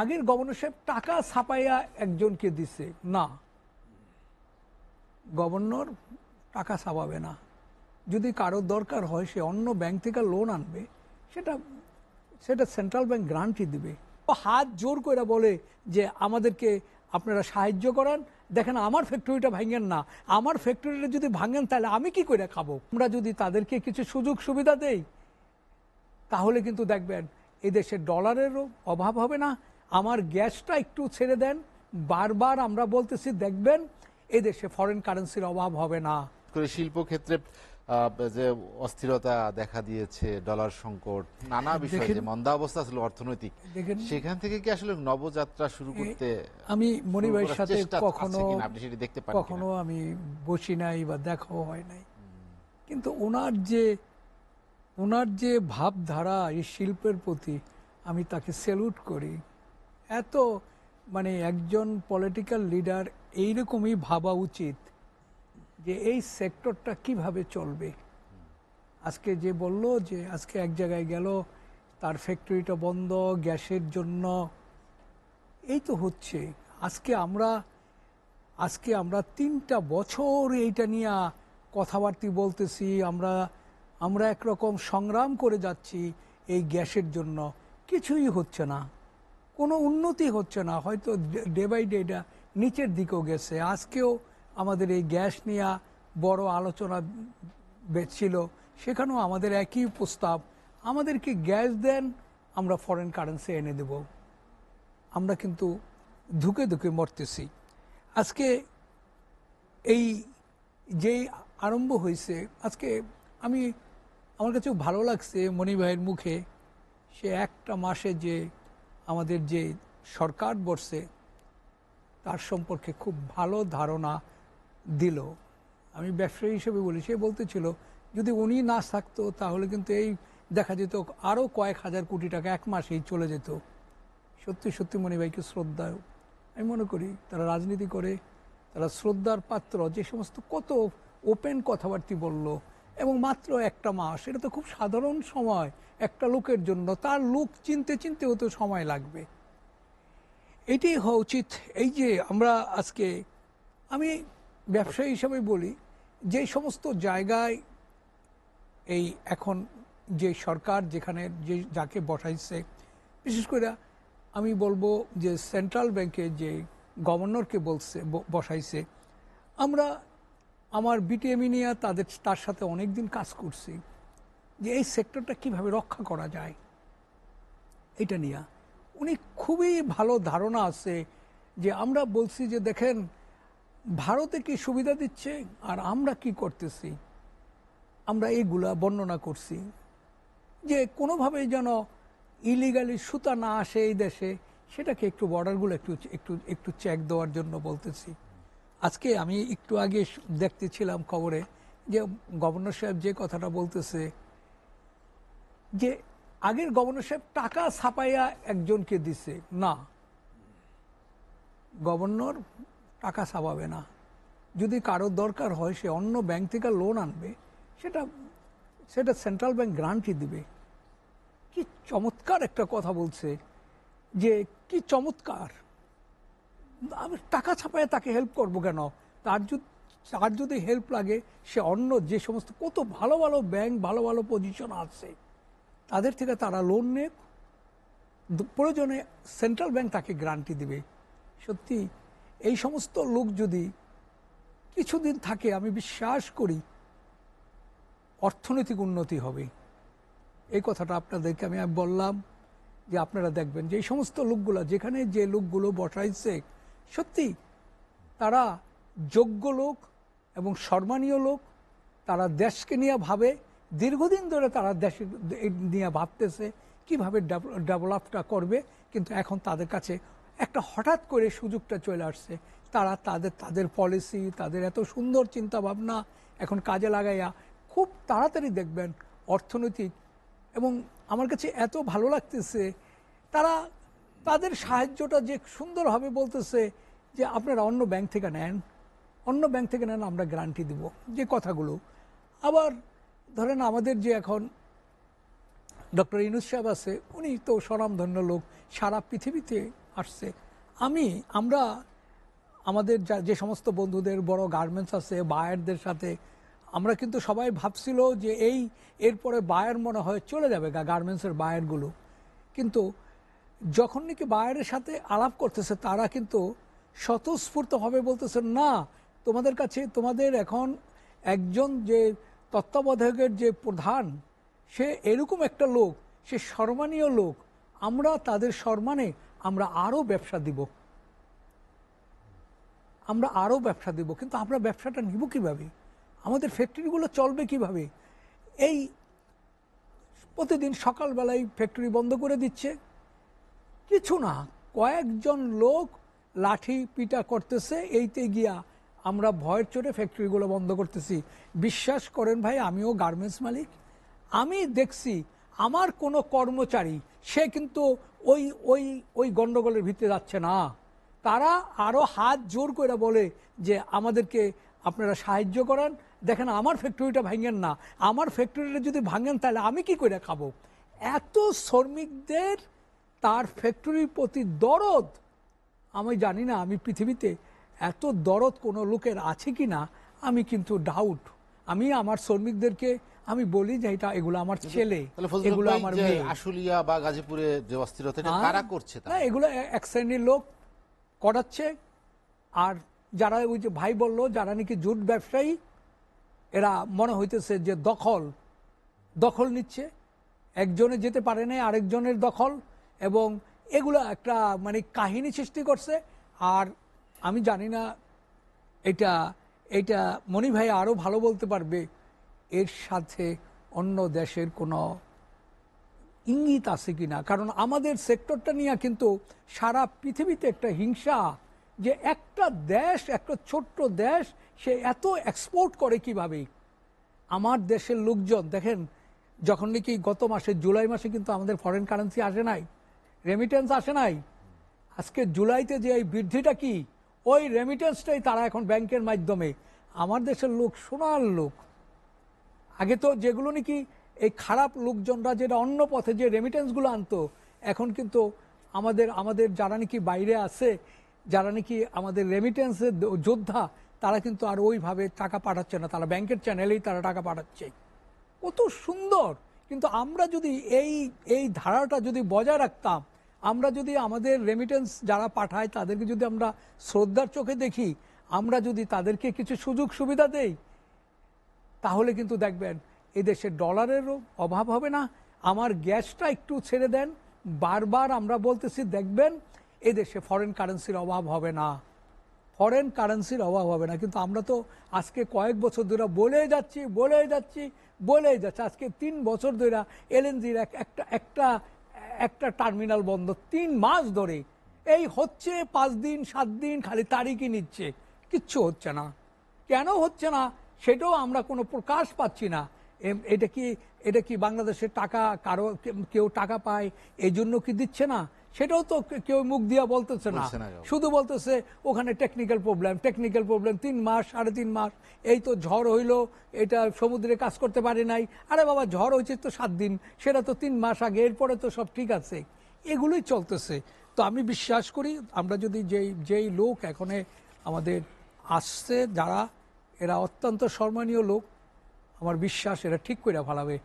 আগের গভর্নর সাহেব টাকা ছাপাইয়া একজনকে দিছে না, গভর্নর টাকা ছাপাবে না। যদি কারোর দরকার হয় সে অন্য ব্যাংক থেকে লোন আনবে, সেটা সেটা সেন্ট্রাল ব্যাংক গ্রান্টই দিবে। হাত জোর করে বলে যে আমাদেরকে আপনারা সাহায্য করেন, দেখেন আমার ফ্যাক্টরিটা ভাঙেন না, আমার ফ্যাক্টরিটা যদি ভাঙেন তাহলে আমি কি করে খাবো। আমরা যদি তাদেরকে কিছু সুযোগ সুবিধা দেই তাহলে কিন্তু দেখবেন এদেশে ডলারেরও অভাব হবে না। আমার গ্যাসটা একটু ছেড়ে দেন, বারবার আমরা বলতেছি, দেখবেন এদেশে ফরেন কারেন্সির অভাব হবে না। শিল্পক্ষেত্রে যে অস্থিরতা দেখা দিয়েছে, ডলার সংকট, নানা বিষয়ে যে মন্দাবস্থা ছিল অর্থনৈতিক, সেখান থেকে কি আসলে নবযাত্রা শুরু করতে আমি মনির ভাইয়ের সাথে কখনো আমি বসি নাই বা দেখাও হয় নাই, কিন্তু ওনার যে ভাবধারা এই শিল্পের প্রতি আমি তাকে স্যালুট করি। এত মানে একজন পলিটিক্যাল লিডার এইরকমই ভাবা উচিত যে এই সেক্টরটা কিভাবে চলবে। আজকে যে বলল যে আজকে এক জায়গায় গেল, তার ফ্যাক্টরিটা বন্ধ গ্যাসের জন্য, এই তো হচ্ছে। আজকে আমরা 3টা বছর এইটা নিয়ে কথাবার্তা বলতেছি, আমরা একরকম সংগ্রাম করে যাচ্ছি এই গ্যাসের জন্য, কিছুই হচ্ছে না, কোনো উন্নতি হচ্ছে না। হয়তো ডে বাই ডে এটা নিচের দিকেও গেছে। আজকেও আমাদের এই গ্যাস নিয়ে বড় আলোচনা ছিল, সেখানেও আমাদের একই প্রস্তাব, আমাদেরকে গ্যাস দেন, আমরা ফরেন কারেন্সি এনে দেব। আমরা কিন্তু ধুকে ধুকে মরতেছি। আজকে এই যেই আরম্ভ হয়েছে, আজকে আমার কাছে ভালো লাগছে মনি ভাইয়ের মুখে, সে একটা মাসে যে আমাদের যে সরকার বসছে তার সম্পর্কে খুব ভালো ধারণা দিল। আমি ব্যবসায়ী হিসেবে বলি, সে বলতেছিল যদি উনি না থাকতো তাহলে কিন্তু এই দেখা যেত আরও কয়েক হাজার কোটি টাকা এক মাসেই চলে যেত। সত্যি সত্যি মনি ভাইকে শ্রদ্ধা আমি মনে করি, তারা রাজনীতি করে, তারা শ্রদ্ধার পাত্র। যে সমস্ত কত ওপেন কথাবার্তা বলল, এবং মাত্র একটা মাস, এটা তো খুব সাধারণ সময় একটা লোকের জন্য। তার লোক চিনতে হতে সময় লাগবে। এটাই হওয়া উচিত। এই যে আমরা আজকে, আমি ব্যবসায়ী হিসাবে বলি, যে সমস্ত জায়গায় এই এখন যে সরকার যেখানে যাকে বসাইছে, বিশেষ করে আমি বলবো যে সেন্ট্রাল ব্যাংকে যে গভর্নরকে বসাইছে, আমার বিটিএমই নিয়ে তার সাথে অনেক দিন কাজ করছি যে এই সেক্টরটা কিভাবে রক্ষা করা যায়। এটা নিয়ে উনি খুবই ভালো ধারণা আছে। যে আমরা বলছি যে দেখেন ভারতে কি সুবিধা দিচ্ছে আর আমরা কি করতেছি, আমরা এইগুলা বর্ণনা করছি যে কোনোভাবে যেন ইলিগালি সুতা না আসে এই দেশে, সেটাকে একটু বর্ডারগুলো একটু চেক দেওয়ার জন্য বলতেছি। আজকে আমি একটু আগে দেখতেছিলাম খবরে যে গভর্নর সাহেব যে কথাটা বলতেছে যে আগের গভর্নর সাহেব টাকা ছাপাইয়া একজনকে দিছে না, গভর্নর টাকা ছাপাবে না। যদি কারোর দরকার হয় সে অন্য ব্যাংক থেকে লোন আনবে, সেটা সেন্ট্রাল ব্যাংক গ্রান্টই দিবে। কি চমৎকার একটা কথা বলছে, যে কি চমৎকার। আমি টাকা ছাপায় তাকে হেল্প করবো কেন? তার যদি হেল্প লাগে, সে অন্য যে সমস্ত কত ভালো ভালো ব্যাংক, ভালো ভালো পজিশন আছে, তাদের থেকে তারা লোন নেয়, প্রয়োজনে সেন্ট্রাল ব্যাংক তাকে গ্যারান্টি দিবে। সত্যি এই সমস্ত লোক যদি কিছুদিন থাকে, আমি বিশ্বাস করি অর্থনৈতিক উন্নতি হবে। এই কথাটা আপনাদেরকে আমি বললাম যে আপনারা দেখবেন যে এই সমস্ত লোকগুলো, যেখানে যে লোকগুলো বসাইছে, সত্যি তারা যোগ্য লোক এবং সম্মানীয় লোক। তারা দেশকে নিয়ে ভাবে, দীর্ঘদিন ধরে তারা দেশ নিয়ে ভাবতেছে কিভাবে ডেভেলপটা করবে, কিন্তু এখন তাদের কাছে একটা হঠাৎ করে সুযোগটা চলে আসছে। তারা তাদের পলিসি, তাদের এত সুন্দর চিন্তা ভাবনা এখন কাজে লাগাইয়া খুব তাড়াতাড়ি দেখবেন অর্থনৈতিক। এবং আমার কাছে এত ভালো লাগতেছে, তাদের সাহায্যটা যে সুন্দরভাবে বলতেছে যে আপনারা অন্য ব্যাংক থেকে নেন, আমরা গ্যারান্টি দিব, যে কথাগুলো। আবার ধরেন আমাদের যে এখন ডক্টর ইউনূস সাহেব আছে, উনি তো স্বনামধন্য লোক, সারা পৃথিবীতে আসছে। আমরা আমাদের যে সমস্ত বন্ধুদের বড় গার্মেন্টস আছে বায়ারদের সাথে আমরা কিন্তু সবাই ভাবছিল যে এরপরে বায়ার মনে হয় চলে যাবে গার্মেন্টসের বায়ারগুলো, কিন্তু যখন নাকি বায়ারের সাথে আলাপ করতেছে তারা কিন্তু স্বতঃস্ফূর্তভাবে বলতেছে না, তোমাদের কাছে তোমাদের এখন একজন যে তত্ত্বাবধায়কের যে প্রধান সে এরকম একটা লোক, সে সম্মানীয় লোক, আমরা তাদের সম্মানে আমরা আরও ব্যবসা দিব, আমরা আরও ব্যবসা দেব। কিন্তু আমরা ব্যবসাটা নিব কীভাবে, আমাদের ফ্যাক্টরিগুলো চলবে কিভাবে? এই প্রতিদিন সকালবেলায় ফ্যাক্টরি বন্ধ করে দিচ্ছে, কিছু না কয়েকজন লোক লাঠি পিটা করতেছে, এইতে গিয়া আমরা ভয়ের চোটে ফ্যাক্টরিগুলো বন্ধ করতেছি। বিশ্বাস করেন ভাই, আমিও গার্মেন্টস মালিক, আমি দেখছি আমার কোনো কর্মচারী সে কিন্তু ওই ওই ওই গন্ডগোলের ভিতরে যাচ্ছে না, তারা আরও হাত জোর করে বলে যে আমাদেরকে আপনারা সাহায্য করেন, দেখেন আমার ফ্যাক্টরিটা ভাঙেন না, আমার ফ্যাক্টরিটা যদি ভাঙেন তাহলে আমি কি করে খাবো। এত শ্রমিকদের তার ফ্যাক্টরির প্রতি দরদ, আমি জানি না আমি পৃথিবীতে এত দরদ কোনো লোকের আছে কি না, আমি কিন্তু ডাউট। আমি আমার শ্রমিকদেরকে আমি বলি যে এগুলো আমার ছেলে, এগুলো আমার মেয়ে। আশুলিয়া বা গাজীপুরে যে অস্থিরতা কারা করছে না, এগুলো এক শ্রেণীর লোক করাচ্ছে। আর যারা ওই যে ভাই বলল যারা নাকি জুট ব্যবসায়ী, এরা মনে হইতেছে যে দখল নিচ্ছে, একজনে যেতে পারে না আরেকজনের দখল, এবং এগুলো একটা মানে কাহিনী সৃষ্টি করছে। আর আমি জানি না এটা মনি ভাই আরও ভালো বলতে পারবে, এর সাথে অন্য দেশের কোনো ইঙ্গিত আছে কিনা, কারণ আমাদের সেক্টরটা নিয়ে কিন্তু সারা পৃথিবীতে একটা হিংসা, যে একটা দেশ, একটা ছোট্ট দেশ, সে এত এক্সপোর্ট করে কিভাবে। আমার দেশের লোকজন দেখেন, যখন নাকি গত মাসে জুলাই মাসে কিন্তু আমাদের ফরেন কারেন্সি আসে নাই, রেমিটেন্স আসে নাই, আজকে জুলাইতে যে এই বৃদ্ধিটা কি, ওই রেমিটেন্সটাই তারা এখন ব্যাংকের মাধ্যমে, আমার দেশের লোক সোনার লোক। আগে তো যেগুলো নাকি এই খারাপ লোকজনরা যেটা অন্য পথে যে রেমিটেন্সগুলো আনতো, এখন কিন্তু আমাদের যারা নাকি বাইরে আছে, যারা নাকি আমাদের রেমিটেন্সের যোদ্ধা, তারা কিন্তু আর ওইভাবে টাকা পাঠাচ্ছে না, তারা ব্যাংকের চ্যানেলেই তারা টাকা পাঠাচ্ছে। কত সুন্দর। কিন্তু আমরা যদি এই ধারাটা যদি বজায় রাখতাম, আমরা যদি আমাদের রেমিটেন্স যারা পাঠায় তাদেরকে যদি আমরা শ্রদ্ধার চোখে দেখি, আমরা যদি তাদেরকে কিছু সুযোগ সুবিধা দেই, তাহলে কিন্তু দেখবেন এদেশে ডলারেরও অভাব হবে না। আমার গ্যাসটা একটু ছেড়ে দেন, বারবার আমরা বলতেছি, দেখবেন এদেশে ফরেন কারেন্সির অভাব হবে না, ফরেন কারেন্সির অভাব হবে না। কিন্তু আমরা তো আজকে কয়েক বছর ধরে বলেই যাচ্ছি, আজকে 3 বছর ধরে এলএনজির একটা টার্মিনাল বন্ধ, 3 মাস ধরে এই হচ্ছে, 5 দিন 7 দিন খালি তারিখই নিচ্ছে, কিচ্ছু হচ্ছে না। কেন হচ্ছে না সেটাও আমরা কোনো প্রকাশ পাচ্ছি না। এটা কি বাংলাদেশের টাকা কেউ টাকা পায় এই জন্য কি দিচ্ছে না, সেটাও তো কেউ মুখ দিয়া বলতেছে না, শুধু বলতেছে ওখানে টেকনিক্যাল প্রবলেম 3 মাস 3.5 মাস, এই তো ঝড় হইলো, এটা সমুদ্রে কাজ করতে পারে নাই। আরে বাবা, ঝড় হয়েছে তো 7 দিন, সেটা তো 3 মাস আগে, এরপরে তো সব ঠিক আছে। এগুলোই চলতেছে। তো আমি বিশ্বাস করি আমরা যদি যেই লোক এখন আমাদের আসছে, যারা এরা অত্যন্ত সম্মানীয় লোক, আমার বিশ্বাস এরা ঠিক করে ফেলাবে।